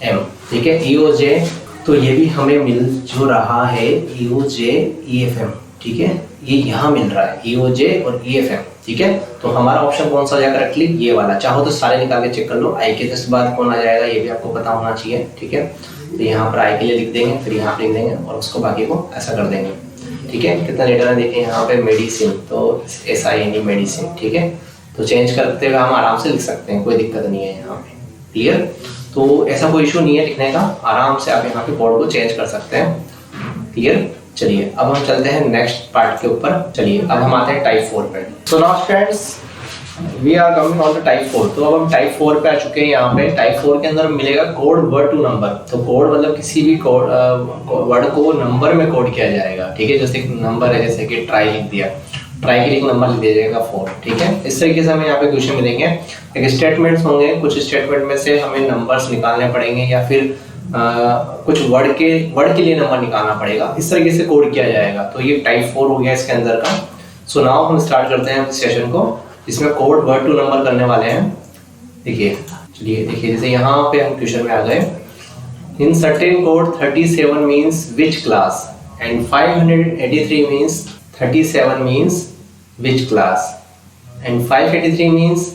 M, ठीक है, EO J, तो ये भी हमें मिल जो रहा है EO J EFM, ठीक है, ये यहाँ मिल रहा है EO J और EFM, ठीक है। तो हमारा ऑप्शन कौन सा हो जाएगा करेक्टली, ये वाला। चाहो तो सारे निकाल के चेक कर लो, I के जस्ट बाद कौन आ जाएगा ये भी आपको पता होना चाहिए, ठीक है। तो यहाँ पर I के लिए लिख देंगे, फिर यहाँ पे लिख देंगे और उसको बाकी को ऐसा कर देंगे, ठीक है। कितना लेटर है देखें यहाँ पे, मेडिसिन, तो SIN मेडिसिन, ठीक है। तो चेंज करते हुए हम आराम से लिख सकते हैं, कोई दिक्कत नहीं है यहाँ पे, क्लियर। तो ऐसा कोई इशू नहीं है लिखने का, आराम से आप यहाँ पे कोड को चेंज कर सकते हैं, क्लियर। चलिए अब हम चलते हैं नेक्स्ट पार्ट के ऊपर। चलिए अब हम आते हैं टाइप 4 पे। So now students we are coming on the type 4। तो अब हम टाइप 4 पे आ चुके हैं। यहाँ पे टाइप 4 के अंदर मिलेगा कोड वर्ड टू नंबर। तो कोड मतलब किसी भी कोड वर्ड को नंबर में कोड किया जाएगा, ठीक है। जैसे नंबर है, जैसे कि ट्राई लिख दिया, ट्राई के लिए नंबर लिख दिया जाएगा 4, ठीक है। इस तरीके से हमें यहाँ पे क्वेश्चन मिलेंगे। एक स्टेटमेंट्स होंगे, कुछ स्टेटमेंट में से हमें नंबर्स निकालने पड़ेंगे या फिर कुछ वर्ड के लिए नंबर निकालना पड़ेगा। इस तरीके से कोड किया जाएगा। तो ये टाइप 4 हो गया इसके अंदर का। सो नाउ हम स्टार्ट करते हैं सेशन को, इसमें कोड वर्ड टू नंबर करने वाले हैं। देखिए, चलिए देखिए, जैसे यहाँ पे हम क्वेश्चन में आ गए। In certain code 37 means which class and 583 means 37 means which class and 583 means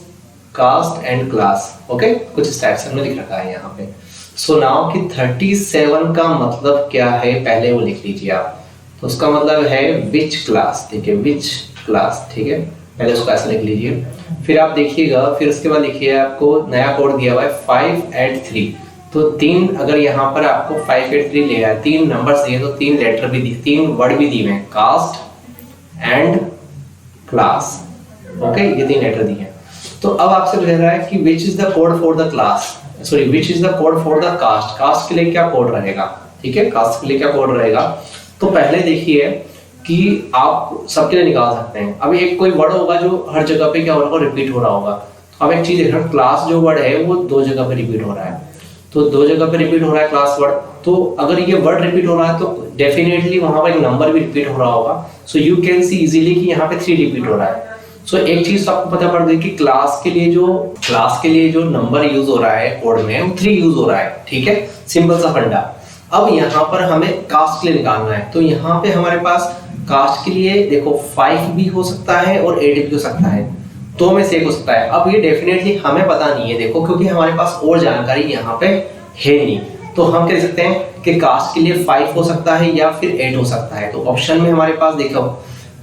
caste and class. Okay, कुछ इस टाइप से हमने लिख रखा है यहाँ पे। सो नाउ कि 37 का मतलब क्या है पहले वो लिख लीजिए आप। तो उसका मतलब है विच क्लास, ठीक है, विच क्लास, ठीक है, पहले उसको ऐसे लिख लीजिए। फिर आप देखिएगा, फिर उसके बाद लिखिए, आपको नया कोड दिया हुआ है 583। तो 3 अगर यहाँ पर आपको 583 ले आया, 3 नंबर्स दिए तो 3 लेटर भी दिए, 3 वर्ड भी दिए हैं, कास्ट एंड क्लास। ओके, ये 3 लेटर दिए हैं। तो अब आपसे कह रहा है कि which is the code for the class, sorry which is the code for the caste. Caste के लिए क्या कोड रहेगा, ठीक है, कास्ट के लिए क्या कोड रहेगा। तो पहले देखिए कि आप सबके लिए निकाल सकते हैं। अब एक कोई वर्ड होगा जो हर जगह पे क्या होगा, रिपीट हो रहा होगा। अब एक चीज देख रहे हो, क्लास जो वर्ड है वो 2 जगह पे रिपीट हो रहा है। तो 2 जगह पे रिपीट हो रहा है क्लास वर्ड। तो अगर ये वर्ड रिपीट हो रहा है तो डेफिनेटली वहां पर एक नंबर भी रिपीट हो रहा होगा। So you can see easily कि यहाँ पे 3 रिपीट हो रहा है। सो एक चीज आपको पता पड़ गई कि क्लास के लिए जो नंबर यूज हो रहा है कोड में, वो 3 यूज हो रहा है, ठीक है, सिंपल सा फंडा। अब यहाँ पर हमें कास्ट के लिए निकालना है। तो यहाँ पे हमारे पास कास्ट के लिए देखो 5 भी हो सकता है और 8 भी हो सकता है, 2 में से एक हो सकता है। अब ये डेफिनेटली हमें पता नहीं है, देखो, क्योंकि हमारे पास और जानकारी यहाँ पे है नहीं। तो हम कह सकते हैं कि कास्ट के लिए 5 हो सकता है या फिर 8 हो सकता है। तो ऑप्शन में हमारे पास देखो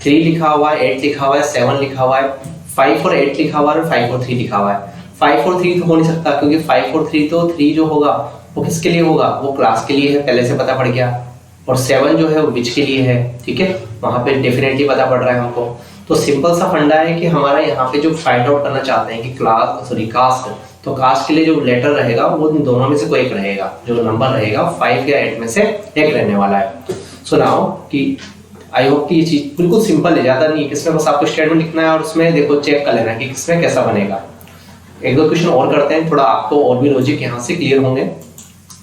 3 लिखा हुआ है, 8 लिखा हुआ है, 7 लिखा हुआ है, 5 और 8 लिखा हुआ है और 5 और 3 लिखा हुआ है। 5 और 3 तो हो नहीं सकता, क्योंकि 5 और 3 तो 3 जो होगा वो किसके लिए होगा, वो क्लास के लिए है, पहले से पता पड़ गया। और 7 जो है वो विच के लिए है, ठीक है, वहां पे डेफिनेटली पता पड़ रहा है हमको। तो सिंपल सा फंडा है कि हमारा यहाँ पे जो फाइंड आउट करना चाहते हैं कि कास्ट, तो कास्ट के लिए जो लेटर रहेगा वो दोनों में से कोई एक रहेगा, जो नंबर रहेगा 5 या 8 में से एक रहने वाला है। सो नाउ कि आई होप कि ये चीज बिल्कुल सिंपल है, ज्यादा नहीं है, इसमें बस आपको स्टेटमेंट लिखना है और उसमें देखो चेक कर लेना है कि किसमें कैसा बनेगा। एक दो क्वेश्चन और करते हैं, थोड़ा आपको और भी लॉजिक यहाँ से क्लियर होंगे।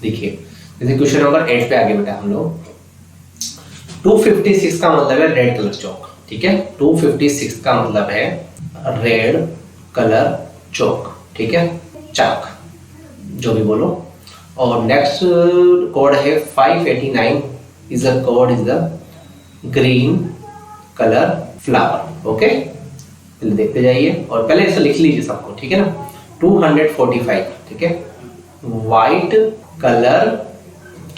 देखिए जैसे क्वेश्चन नंबर 8 पे आगे बढ़े हम लोग। 256 का मतलब है रेड कलर चौक, ठीक है। 256 का मतलब है रेड कलर चौक, ठीक है, चाक जो भी बोलो। और नेक्स्ट कोड है 589 is the code is the green colour flower. Okay, पहले देखते जाइए और पहले इसे लिख लीजिए सबको, ठीक है ना। 245, ठीक है, वाइट कलर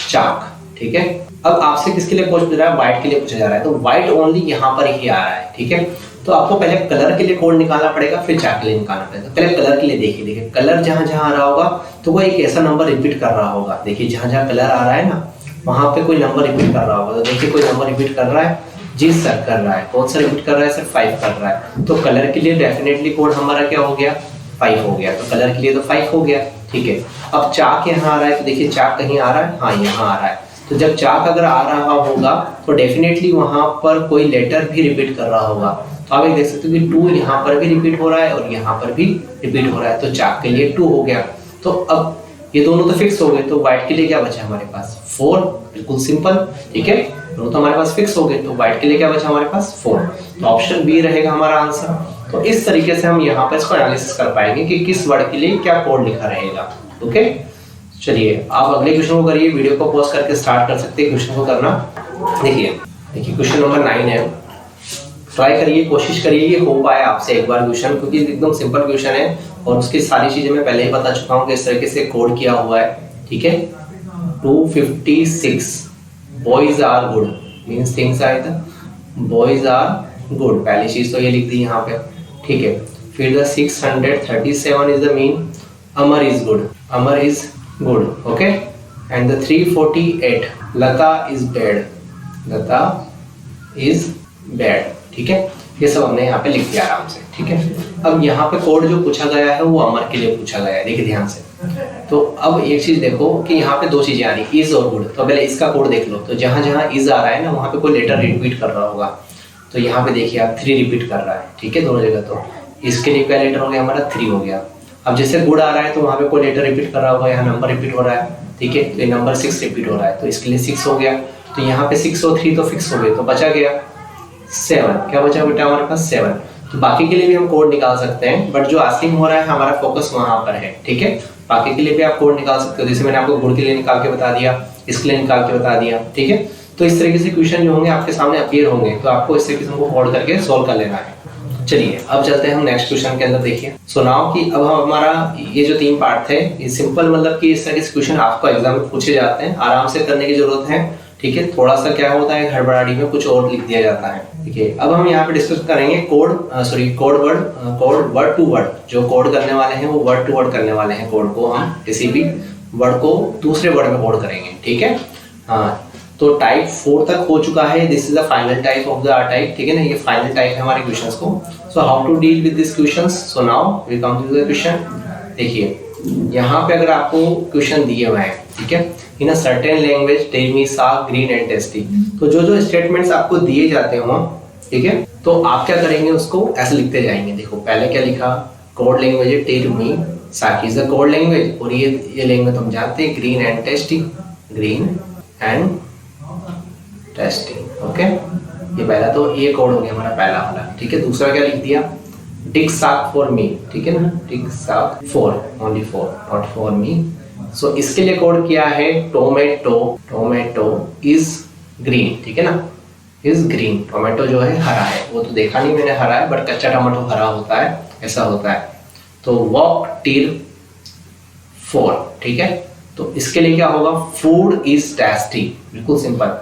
चाक, ठीक है। अब आपसे किसके लिए पूछ रहा है, व्हाइट के लिए पूछा जा रहा है, तो व्हाइट ओनली यहाँ पर ही आ रहा है, ठीक है। तो आपको पहले कलर के लिए कोड निकालना पड़ेगा, फिर चाक के लिए निकालना पड़ेगा। पहले कलर के लिए देखिए कलर जहां जहां आ रहा होगा तो वो एक ऐसा नंबर रिपीट कर रहा होगा। देखिए जहां जहां कलर आ रहा है ना वहां पे कोई नंबर रिपीट कर रहा होगा, तो देखिए कोई नंबर रिपीट कर रहा है, जी सर कर रहा है। कौन सा रिपीट कर रहा है सर, 5 कर रहा है। तो कलर के लिए डेफिनेटली कोड हमारा क्या हो गया, 5 हो गया। तो कलर के लिए तो 5 हो गया, ठीक है। अब चाक यहाँ आ रहा है, तो देखिए चाक कहीं आ रहा है, हाँ यहाँ आ रहा है। तो जब चाक अगर आ रहा होगा तो डेफिनेटली वहां पर कोई लेटर भी रिपीट कर रहा होगा। तो आप देख सकते हो कि 2 यहाँ पर भी रिपीट हो रहा है और यहाँ पर भी रिपीट हो रहा है, तो चाक के लिए 2 हो गया। तो अब ये दोनों तो फिक्स हो गए, तो व्हाइट के लिए क्या बचा हमारे पास, 4, बिल्कुल सिंपल, ठीक है। दोनों तो हमारे पास फिक्स हो गए, तो व्हाइट के लिए क्या बचा हमारे पास, 4। तो ऑप्शन बी रहेगा हमारा आंसर। तो इस तरीके से हम यहाँ पर इसको एनालिसिस कर पाएंगे कि किस वर्ड के लिए क्या कोड लिखा रहेगा। ओके, चलिए आप अगले क्वेश्चन को करिए, वीडियो को पॉज करके स्टार्ट कर सकते हैं क्वेश्चन को करना। देखिए क्वेश्चन नंबर 9 है, ट्राई करिए, कोशिश करिए ये हो पाए आपसे एक बार क्वेश्चन, क्योंकि एकदम सिंपल क्वेश्चन है और उसकी सारी चीजें मैं पहले ही बता चुका हूँ कि इस तरीके से कोड किया हुआ है, ठीक है। 256 boys are good means things are the boys are good, पहली चीज तो ये लिख दी यहाँ पे, ठीक है। फिर the 637 is the mean Amar is good, Amar is good, okay. And the 348 Lata is bad, Lata is bad, ठीक है। ये सब हमने यहाँ पे लिख दिया आराम से, ठीक है। अब यहाँ पे कोड जो पूछा गया है वो अमर के लिए पूछा गया है, देखिए ध्यान से। तो अब एक चीज देखो कि यहाँ पे 2 चीजें आ रही, इज और गुड। तो पहले इसका कोड देख लो, तो जहां जहां इज आ रहा है ना वहां पे कोई लेटर रिपीट कर रहा होगा। तो यहाँ पे देखिए आप 3 रिपीट कर रहा है, ठीक है, दोनों जगह। तो इसके लिए क्या लेटर हो गया हमारा, 3 हो गया। अब जैसे गुड आ रहा है तो वहाँ पे कोई लेटर रिपीट कर रहा होगा, यहाँ नंबर रिपीट हो रहा है, ठीक है। तो ये नंबर 6 रिपीट हो रहा है, तो इसके लिए 6 हो गया। तो यहाँ पे 6 और 3 तो फिक्स हो गए, तो बचा गया 7। क्या बचा बेटा हमारे पास, 7। तो बाकी के लिए भी हम कोड निकाल सकते हैं, बट जो आस्किंग हो रहा है हमारा फोकस वहां पर है, ठीक है। बाकी के लिए भी आप कोड निकाल सकते हो, जैसे मैंने आपको गुड के लिए निकाल के बता दिया, इसके लिए निकाल के बता दिया, ठीक है। तो इस तरीके से क्वेश्चन जो होंगे आपके सामने अपीयर होंगे, तो आपको इस तरीके से उनको कोड करके सोल्व कर लेना है। चलिए अब चलते हैं हम नेक्स्ट क्वेश्चन के अंदर। देखिए सो नाउ कि अब हम हमारा ये जो 3 पार्ट थे ये सिंपल, मतलब कि इस तरह के क्वेश्चन आपको एग्जाम में पूछे जाते हैं, आराम से करने की जरूरत है, ठीक है। थोड़ा सा क्या होता है हड़बड़ाहट में कुछ और लिख दिया जाता है, ठीक है। अब हम यहाँ पे डिस्कस करेंगे कोड वर्ड टू वर्ड, जो कोड करने वाले हैं वो वर्ड टू वर्ड करने वाले हैं। कोड को हम किसी भी वर्ड को दूसरे वर्ड में कोड करेंगे, ठीक है। हाँ, तो टाइप 4 तक हो चुका है, this is the final type of the R type, ठीक है ना। ये फाइनल टाइप है हमारे क्वेश्चंस को। So how to deal with this questions, so now we come to the question. देखिए यहाँ पे अगर आपको क्वेश्चन दिए हुए हैं, ठीक है, in a certain language tell me saag green and tasty, तो जो स्टेटमेंट्स आपको दिए जाते हो, ठीक है, तो आप क्या करेंगे उसको ऐसे लिखते जाएंगे। देखो पहले क्या लिखा, कोड लैंग्वेज है टेल मी साग इज द कोड लैंग्वेज, और ये लैंग्वेज हम जानते हैं green and tasty, green and tasty, okay. ये पहला तो ये कोड हो गया हमारा पहला वाला, ठीक है। दूसरा क्या लिख दिया, टिक साग फॉर मी, ठीक है ना, tick saag for, only for, not for me. So इसके लिए कोड किया है टोमेटो, टोमेटो इज ग्रीन, ठीक है ना, इज ग्रीन। टोमेटो जो है हरा है, वो तो देखा नहीं मैंने हरा है, बट कच्चा टमाटो हरा होता है, ऐसा होता है। तो वॉक टिल 4, ठीक है। तो इसके लिए क्या होगा, फूड इज टेस्टी, बिल्कुल सिंपल,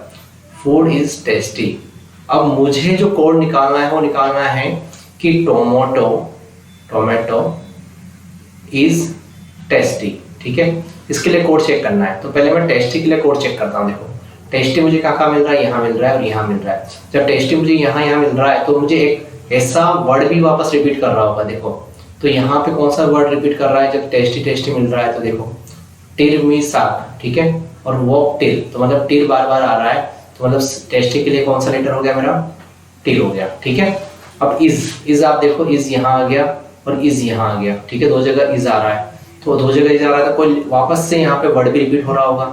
फूड इज टेस्टी। अब मुझे जो कोड निकालना है वो निकालना है कि टोमेटो इज टेस्टी, ठीक है। इसके लिए कोड चेक करना है, तो पहले मैं टेस्टी के लिए कोड चेक करता हूँ। देखो टेस्टी मुझे कहाँ मिल रहा है, यहाँ मिल रहा है और यहाँ मिल रहा है। जब टेस्टी मुझे यहाँ मिल रहा है तो मुझे एक ऐसा वर्ड भी वापस रिपीट कर रहा होगा। देखो तो यहाँ पे कौन सा वर्ड रिपीट कर रहा है जब टेस्टी टेस्टी मिल रहा है, तो देखो टिर मी साग, ठीक है, और वॉक टिर, तो मतलब टिर बार बार आ रहा है, तो मतलब टेस्टी के लिए कौन सा लेटर हो गया मेरा, टिर हो गया, ठीक है। अब इज आप देखो, इज यहाँ आ गया और इज यहाँ आ गया, ठीक है, दो जगह इज आ रहा है, तो दो जगह इज आ रहा है, तो कोई वापस से यहाँ पे वर्ड भी रिपीट हो रहा होगा,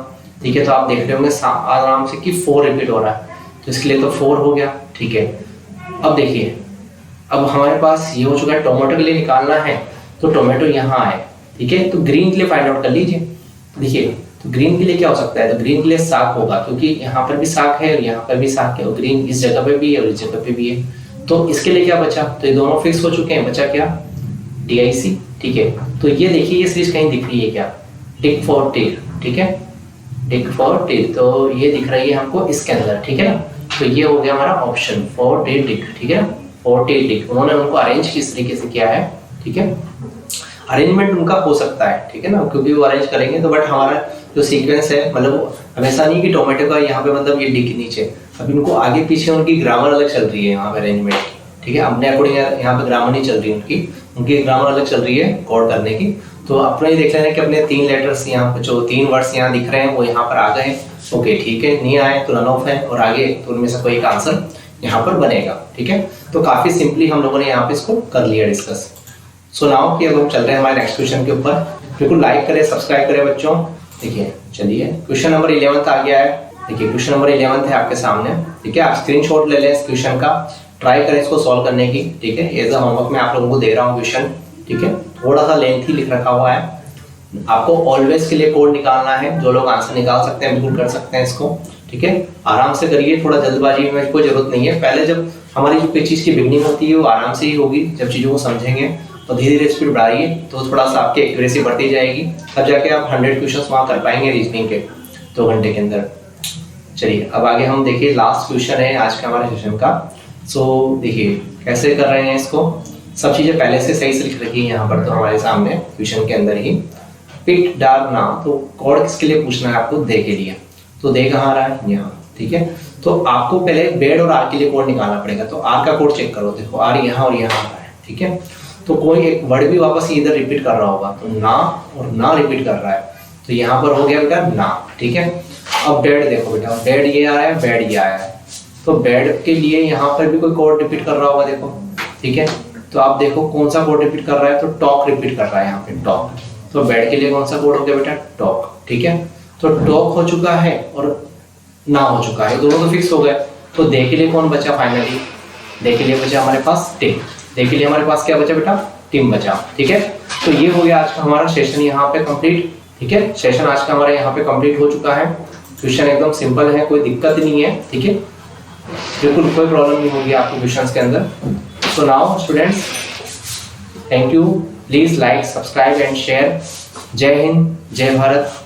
ठीक है। तो आप देख रहे होंगे आराम से कि 4 रिपीट हो रहा है, तो इसके लिए तो 4 हो गया, ठीक है। अब देखिए, अब हमारे पास ये हो चुका है, टोमेटो के लिए निकालना है, तो टोमेटो यहाँ है, ठीक है। तो ग्रीन के लिए फाइंड आउट कर लीजिए। देखिए तो ग्रीन के लिए क्या हो सकता है, तो ग्रीन के लिए साग होगा, क्योंकि यहाँ पर भी साग है और यहाँ पर भी साग है, और ग्रीन इस जगह पे भी है और इस जगह पे भी है, तो इसके लिए क्या बचा, तो ये दोनों फिक्स हो चुके हैं, बचा क्या, DIC, ठीक है। तो ये देखिए ये सीरीज कहीं दिख रही है क्या, डिग फॉर टेल, ठीक है, डिग फॉर टेल, तो ये दिख रही है हमको इसके अंदर, ठीक है ना। तो ये हो गया हमारा ऑप्शन फॉर टेल डिग, ठीक है, फॉर टेल डिग। उन्होंने उनको अरेंज किस तरीके से किया है, ठीक है, अरेंजमेंट उनका हो सकता है, ठीक है ना, क्योंकि वो अरेंज करेंगे तो, बट हमारा जो सीक्वेंस है, मतलब हमेशा नहीं कि टोमेटो का यहाँ पे मतलब ये डिग नीचे, अब इनको आगे पीछे उनकी ग्रामर अलग चल रही है यहाँ पे अरेंजमेंट की, ठीक है, अपने अकॉर्डिंग यहाँ पे ग्रामर नहीं चल रही उनकी ग्रामर अलग चल रही है कोड करने की। तो अपना ही देख लेना कि अपने 3 लेटर्स यहाँ पे, जो 3 वर्ड्स यहाँ दिख रहे हैं वो यहाँ पर आ गए, ओके, ठीक है, नहीं आए तो रन ऑफ है, और आगे तो उनमें से कोई एक आंसर यहाँ पर बनेगा, ठीक है। तो काफी सिंपली हम लोगों ने यहाँ पे इसको कर लिया डिस्कस। सो नाउ कि अब हम चल रहे हैं हमारे नेक्स्ट क्वेश्चन के ऊपर। बिल्कुल लाइक करें, सब्सक्राइब करें बच्चों। देखिए चलिए क्वेश्चन नंबर 11 आ गया है। देखिए क्वेश्चन नंबर 11 है आपके सामने, ठीक है, आप स्क्रीनशॉट ले लें इस क्वेश्चन का, ट्राई करें इसको सॉल्व करने की, ठीक है। एज अ होमवर्क मैं आप लोगों को दे रहा हूँ क्वेश्चन, ठीक है, थोड़ा सा लेंथी लिख रखा हुआ है। आपको ऑलवेज के लिए कोड निकालना है, जो लोग आंसर निकाल सकते हैं बिल्कुल कर सकते हैं इसको, ठीक है। आराम से करिए, थोड़ा जल्दबाजी में कोई जरूरत नहीं है। पहले जब हमारी जो चीज की बिगनिंग होती है वो आराम से ही होगी, जब चीजों को समझेंगे तो धीरे धीरे स्पीड बढ़ाइए, तो थोड़ा सा आपकी एक्यूरेसी बढ़ती जाएगी, तब जाके आप 100 क्वेश्चंस वहाँ कर पाएंगे रीजनिंग के 2 घंटे के अंदर। चलिए अब आगे हम देखिए, लास्ट क्वेश्चन है आज का हमारे सेशन का। सो देखिए कैसे कर रहे हैं इसको, सब चीजें पहले से सही से लिख रखी है यहाँ पर, तो हमारे सामने क्वेश्चन के अंदर ही पिट डार नाम, तो कोड किसके लिए पूछना है आपको, दे के लिए, तो दे कहाँ आ रहा है, यहाँ, ठीक है। तो आपको पहले बेड और आर के लिए कोड निकालना पड़ेगा, तो आर का कोड चेक करो, देखो आर यहाँ और यहाँ आ रहा है, ठीक है। तो कोई एक वर्ड भी वापस इधर रिपीट कर रहा होगा, तो ना और ना रिपीट कर रहा है, तो यहाँ पर हो गया बेटा ना, ठीक है। अब बेड देखो बेटा, बेड ये आ रहा है, बेड ये आया है, तो बेड के लिए यहाँ पर भी कोई कोड रिपीट कर रहा होगा, देखो, ठीक है। तो आप देखो कौन सा कोड रिपीट कर रहा है, तो टॉक रिपीट कर रहा है यहाँ पे, टॉक। तो बेड के लिए कौन सा कोड हो गया बेटा, टॉक, ठीक है। तो टॉक हो चुका है और ना हो चुका है, दोनों तो फिक्स हो गए। तो दे के लिए कौन बचा फाइनली, दे के लिए बचा हमारे पास टिम, दे के लिए हमारे पास क्या बचा बेटा, टिम बचा, ठीक है। तो ये हो गया आज का हमारा सेशन यहाँ पे कंप्लीट, ठीक है। सेशन आज का हमारा यहाँ पे कंप्लीट हो चुका है। क्वेश्चन एकदम सिंपल है, कोई दिक्कत नहीं है, ठीक है, बिल्कुल कोई प्रॉब्लम नहीं होगी आपको क्वेश्चंस के अंदर। सो now students, thank you, please like, subscribe and share. जय हिंद, जय भारत।